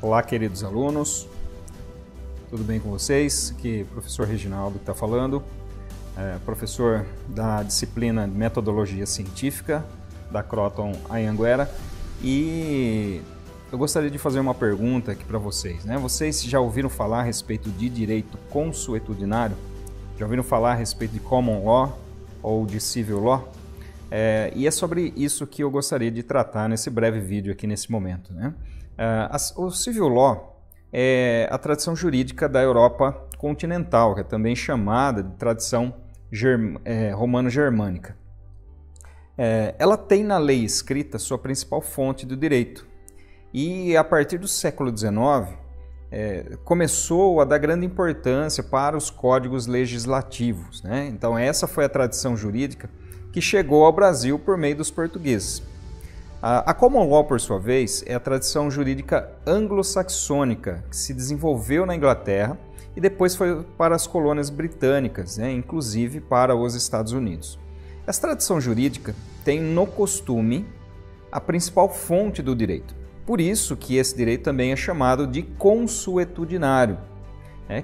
Olá, queridos alunos, tudo bem com vocês? Aqui é o professor Reginaldo que está falando, professor da disciplina de Metodologia Científica da Croton Anhanguera, e eu gostaria de fazer uma pergunta aqui para vocês, né? Vocês já ouviram falar a respeito de direito consuetudinário? Já ouviram falar a respeito de Common Law ou de Civil Law? E é sobre isso que eu gostaria de tratar nesse breve vídeo aqui nesse momento, né? O Civil Law é a tradição jurídica da Europa continental, que é também chamada de tradição romano-germânica. Ela tem na lei escrita sua principal fonte do direito e a partir do século XIX começou a dar grande importância para os códigos legislativos, né? Então essa foi a tradição jurídica que chegou ao Brasil por meio dos portugueses. A Common Law, por sua vez, é a tradição jurídica anglo-saxônica que se desenvolveu na Inglaterra e depois foi para as colônias britânicas, né, inclusive para os Estados Unidos. Essa tradição jurídica tem no costume a principal fonte do direito. Por isso que esse direito também é chamado de consuetudinário,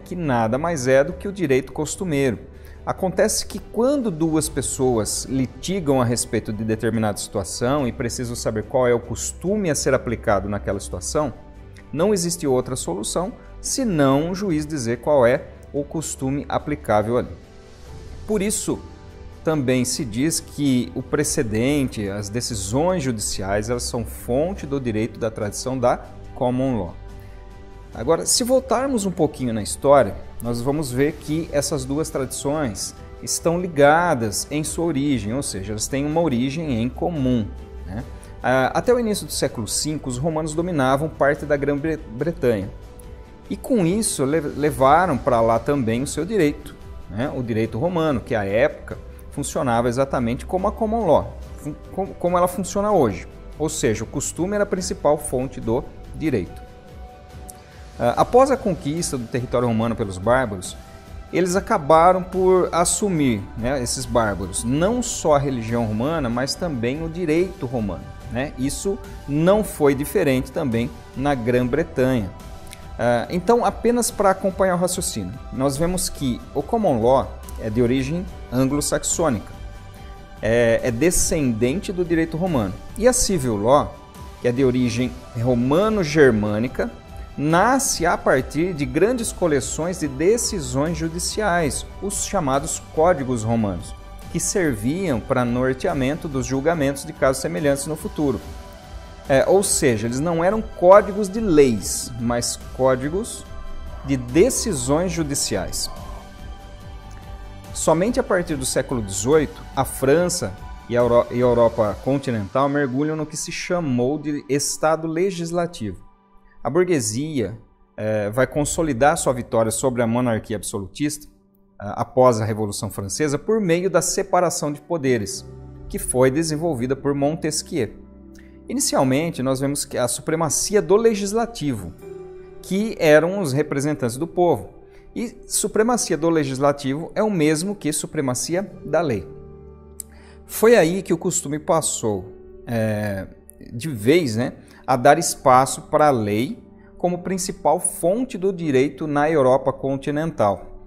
que nada mais é do que o direito costumeiro. Acontece que quando duas pessoas litigam a respeito de determinada situação e precisam saber qual é o costume a ser aplicado naquela situação, não existe outra solução senão o juiz dizer qual é o costume aplicável ali. Por isso, também se diz que o precedente, as decisões judiciais, elas são fonte do direito da tradição da Common Law. Agora, se voltarmos um pouquinho na história, nós vamos ver que essas duas tradições estão ligadas em sua origem, ou seja, elas têm uma origem em comum, né? Até o início do século V, os romanos dominavam parte da Grã-Bretanha e com isso levaram para lá também o seu direito, né? O direito romano, que à época funcionava exatamente como a Common Law, como ela funciona hoje, ou seja, o costume era a principal fonte do direito. Após a conquista do território romano pelos bárbaros, eles acabaram por assumir, né, esses bárbaros, não só a religião romana, mas também o direito romano, né? Isso não foi diferente também na Grã-Bretanha. Então, apenas para acompanhar o raciocínio, nós vemos que o Common Law é de origem anglo-saxônica, é descendente do direito romano, e a Civil Law, que é de origem romano-germânica, nasce a partir de grandes coleções de decisões judiciais, os chamados códigos romanos, que serviam para norteamento dos julgamentos de casos semelhantes no futuro. Ou seja, eles não eram códigos de leis, mas códigos de decisões judiciais. Somente a partir do século XVIII, a França e a Europa continental mergulham no que se chamou de Estado legislativo. A burguesia vai consolidar sua vitória sobre a monarquia absolutista após a Revolução Francesa por meio da separação de poderes, que foi desenvolvida por Montesquieu. Inicialmente, nós vemos que a supremacia do legislativo, que eram os representantes do povo, e supremacia do legislativo é o mesmo que supremacia da lei. Foi aí que o costume passou de vez, né, a dar espaço para a lei como principal fonte do direito na Europa continental.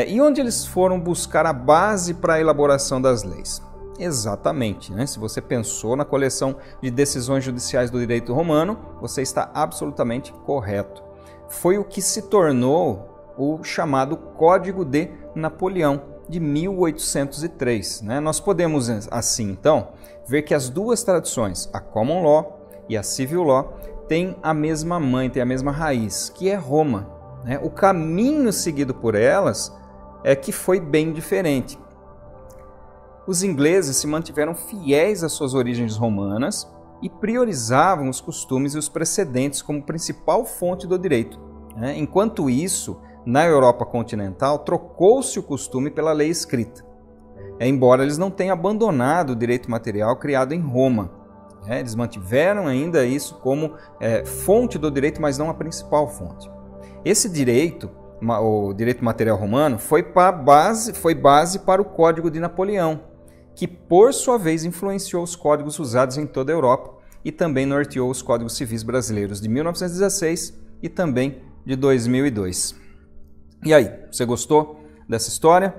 E onde eles foram buscar a base para a elaboração das leis? Exatamente, né? Se você pensou na coleção de decisões judiciais do direito romano, você está absolutamente correto. Foi o que se tornou o chamado Código de Napoleão, de 1803. Né? Nós podemos, assim, então, ver que as duas tradições, a Common Law e a Civil Law, têm a mesma mãe, têm a mesma raiz, que é Roma, né? O caminho seguido por elas é que foi bem diferente. Os ingleses se mantiveram fiéis às suas origens romanas e priorizavam os costumes e os precedentes como principal fonte do direito, né? Enquanto isso, na Europa continental, trocou-se o costume pela lei escrita, embora eles não tenham abandonado o direito material criado em Roma. Eles mantiveram ainda isso como fonte do direito, mas não a principal fonte. Esse direito, o direito material romano, foi base para o Código de Napoleão, que por sua vez influenciou os códigos usados em toda a Europa e também norteou os Códigos Civis brasileiros de 1916 e também de 2002. E aí, você gostou dessa história?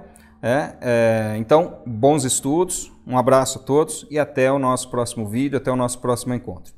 Então, bons estudos, um abraço a todos e até o nosso próximo vídeo, até o nosso próximo encontro.